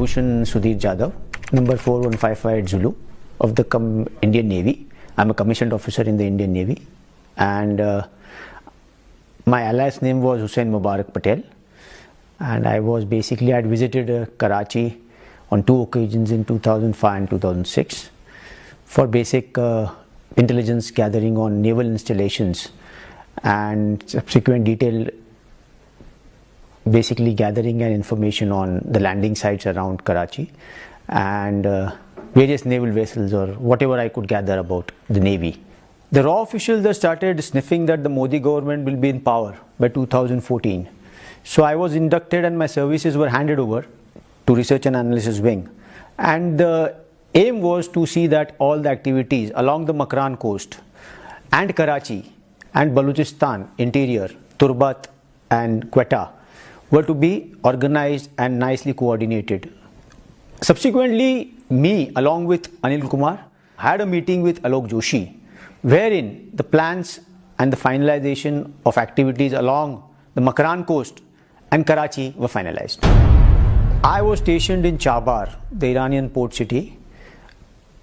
Bhushan Sudhir Jadhav, number 4155 Zulu of the Indian Navy. I'm a commissioned officer in the Indian Navy, and my alias name was Hussain Mubarak Patel, and I had visited Karachi on 2 occasions in 2005 and 2006 for basic intelligence gathering on naval installations and subsequent detailed gathering and information on the landing sites around Karachi and various naval vessels or whatever I could gather about the Navy. The raw officials started sniffing that the Modi government will be in power by 2014. So I was inducted and my services were handed over to Research and Analysis Wing. And the aim was to see that all the activities along the Makran coast and Karachi and Balochistan interior, Turbat and Quetta were to be organized and nicely coordinated. Subsequently, me along with Anil Kumar had a meeting with Alok Joshi, wherein the plans and the finalization of activities along the Makran coast and Karachi were finalized. I was stationed in Chabar, the Iranian port city,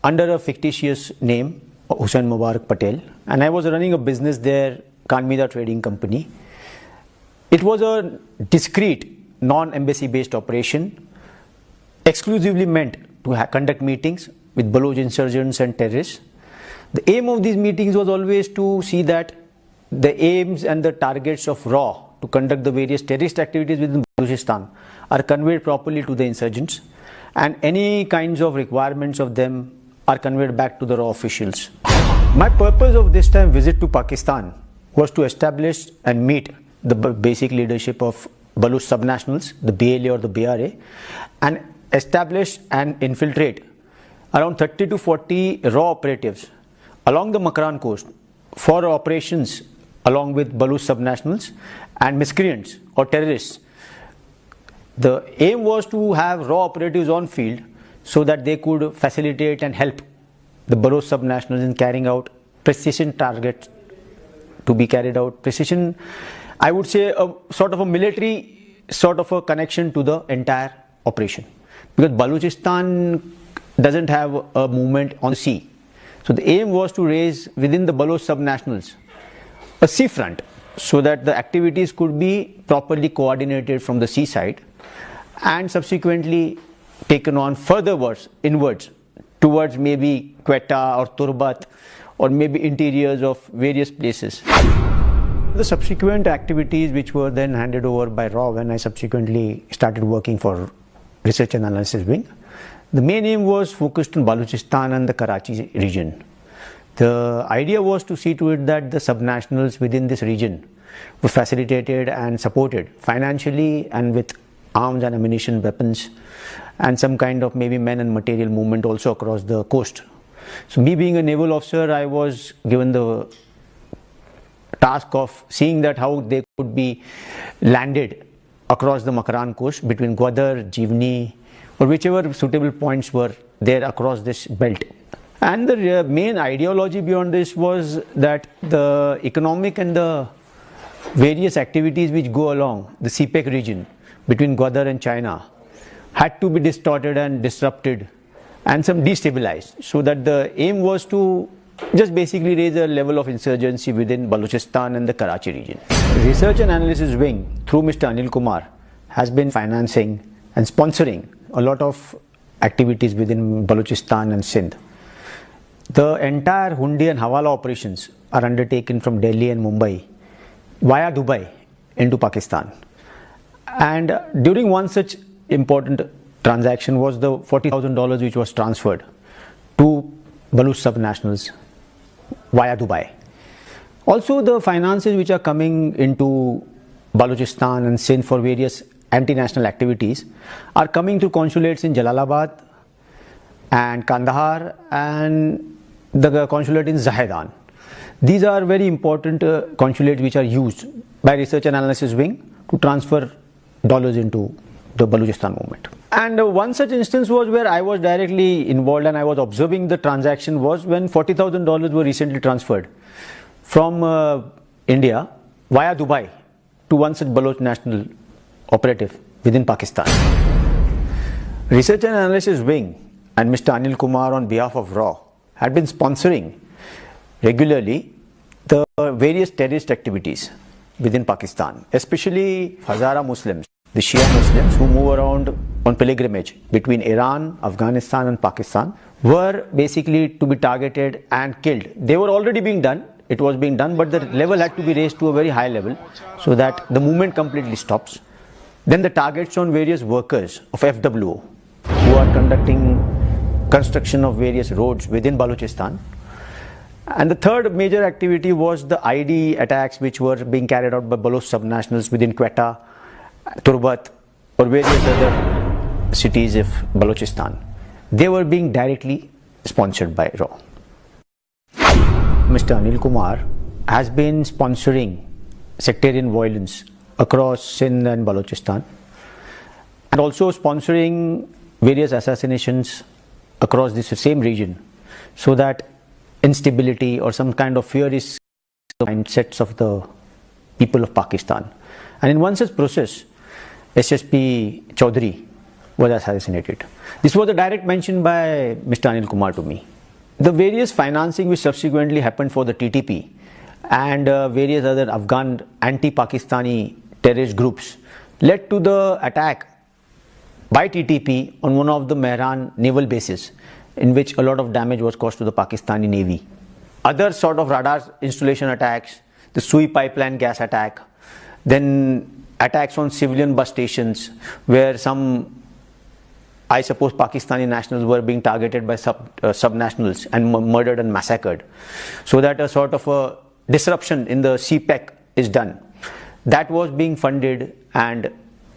under a fictitious name, Hussain Mubarak Patel, and I was running a business there, Kanmida Trading Company. It was a discreet, non-embassy based operation, exclusively meant to conduct meetings with Baloch insurgents and terrorists. The aim of these meetings was always to see that the aims and the targets of RAW to conduct the various terrorist activities within Balochistan are conveyed properly to the insurgents, and any kinds of requirements of them are conveyed back to the RAW officials. My purpose of this time visit to Pakistan was to establish and meet the basic leadership of Baloch subnationals, the BLA or the BRA, and establish and infiltrate around 30 to 40 RAW operatives along the Makran coast for operations along with Baloch subnationals and miscreants or terrorists. The aim was to have RAW operatives on field so that they could facilitate and help the Baloch subnationals in carrying out precision targets to be carried out. Precision, I would say, a sort of a military sort of a connection to the entire operation, because Balochistan doesn't have a movement on the sea. So the aim was to raise within the Baloch subnationals a seafront so that the activities could be properly coordinated from the seaside and subsequently taken on furtherwards inwards towards maybe Quetta or Turbat or maybe interiors of various places. The subsequent activities which were then handed over by RAW when I subsequently started working for Research and Analysis Wing, the main aim was focused on Balochistan and the Karachi region. The idea was to see to it that the subnationals within this region were facilitated and supported financially and with arms and ammunition, weapons, and some kind of maybe men and material movement also across the coast. So me being a naval officer, I was given the task of seeing that how they could be landed across the Makran coast between Gwadar, Jivni, or whichever suitable points were there across this belt. And the main ideology beyond this was that the economic and the various activities which go along the CPEC region between Gwadar and China had to be distorted and disrupted and some destabilized, so that the aim was to just basically raise a level of insurgency within Balochistan and the Karachi region. Research and Analysis Wing through Mr. Anil Kumar has been financing and sponsoring a lot of activities within Balochistan and Sindh. The entire Hundi and Hawala operations are undertaken from Delhi and Mumbai via Dubai into Pakistan. And during one such important transaction was the $40,000 which was transferred to Baloch subnationals via Dubai. Also, the finances which are coming into Balochistan and Sindh for various anti-national activities are coming through consulates in Jalalabad and Kandahar and the consulate in Zahedan. These are very important consulates which are used by Research and Analysis Wing to transfer dollars into the Balochistan movement. And one such instance was where I was directly involved and I was observing the transaction was when $40,000 were recently transferred from India via Dubai to one such Baloch national operative within Pakistan. Research and Analysis Wing and Mr. Anil Kumar on behalf of RAW had been sponsoring regularly the various terrorist activities within Pakistan, especially Hazara Muslims, the Shia Muslims who move around on pilgrimage between Iran, Afghanistan and Pakistan, were basically to be targeted and killed. They were already being done, it was being done, but the level had to be raised to a very high level so that the movement completely stops. Then the targets on various workers of FWO who are conducting construction of various roads within Balochistan. And the third major activity was the ID attacks which were being carried out by Baloch subnationals within Quetta, Turbat or various other cities of Balochistan. They were being directly sponsored by RAW. Mr. Anil Kumar has been sponsoring sectarian violence across Sindh and Balochistan and also sponsoring various assassinations across this same region so that instability or some kind of fear is mindsets of the people of Pakistan. And in one such process, SSP Chaudhary was assassinated. This was a direct mention by Mr. Anil Kumar to me. The various financing which subsequently happened for the TTP and various other Afghan anti-Pakistani terrorist groups led to the attack by TTP on one of the Mehran naval bases, in which a lot of damage was caused to the Pakistani Navy. Other sort of radar installation attacks, the Sui pipeline gas attack, then attacks on civilian bus stations where some, I suppose, Pakistani nationals were being targeted by subnationals and murdered and massacred, so that a sort of a disruption in the CPEC is done. That was being funded and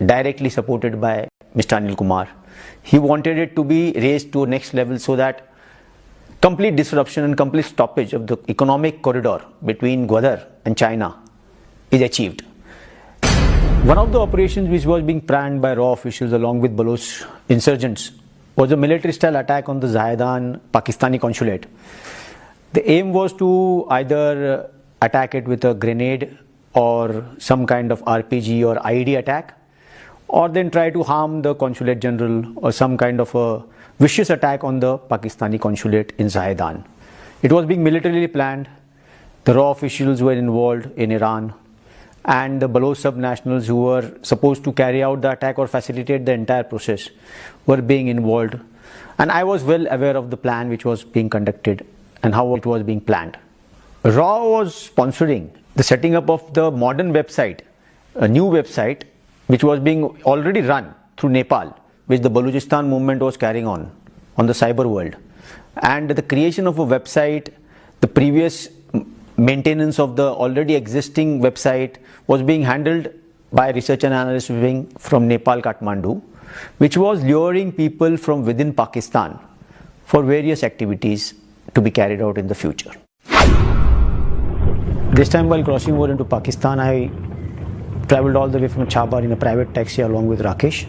directly supported by Mr. Anil Kumar. He wanted it to be raised to a next level so that complete disruption and complete stoppage of the economic corridor between Gwadar and China is achieved. One of the operations which was being planned by RAW officials along with Baloch insurgents was a military style attack on the Zahedan Pakistani consulate. The aim was to either attack it with a grenade or some kind of RPG or IED attack, or then try to harm the consulate general or some kind of a vicious attack on the Pakistani consulate in Zahedan. It was being militarily planned. The RAW officials were involved in Iran, and the Baloch subnationals who were supposed to carry out the attack or facilitate the entire process were being involved. And I was well aware of the plan which was being conducted and how it was being planned. RAW was sponsoring the setting up of the modern website, a new website which was being already run through Nepal, which the Balochistan movement was carrying on the cyber world. And the creation of a website, the previous maintenance of the already existing website was being handled by Research and Analysis Wing from Nepal, Kathmandu, which was luring people from within Pakistan for various activities to be carried out in the future. This time while crossing over into Pakistan, I travelled all the way from Chabar in a private taxi along with Rakesh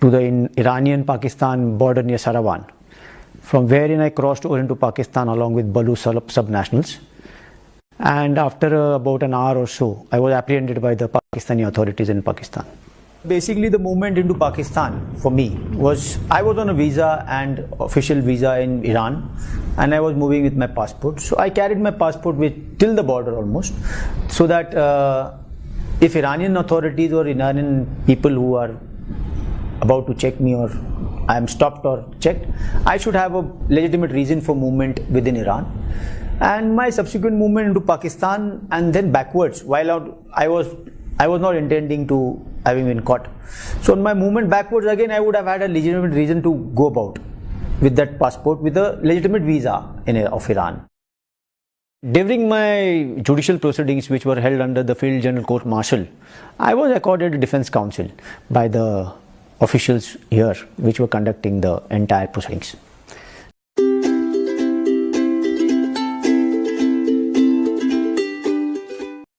to the Iranian-Pakistan border near Sarawan, from wherein I crossed over into Pakistan along with Baloch subnationals. And after about an hour or so, I was apprehended by the Pakistani authorities in Pakistan. Basically, the movement into Pakistan for me was, I was on a visa and official visa in Iran, and I was moving with my passport. So I carried my passport with till the border almost, so that if Iranian authorities or Iranian people who are about to check me, or I am stopped or checked, I should have a legitimate reason for movement within Iran. And my subsequent movement into Pakistan and then backwards, while out, I was not intending to having been caught. So on my movement backwards again, I would have had a legitimate reason to go about with that passport with a legitimate visa of Iran. During my judicial proceedings, which were held under the Field General Court Martial, I was accorded a defense counsel by the officials here which were conducting the entire proceedings.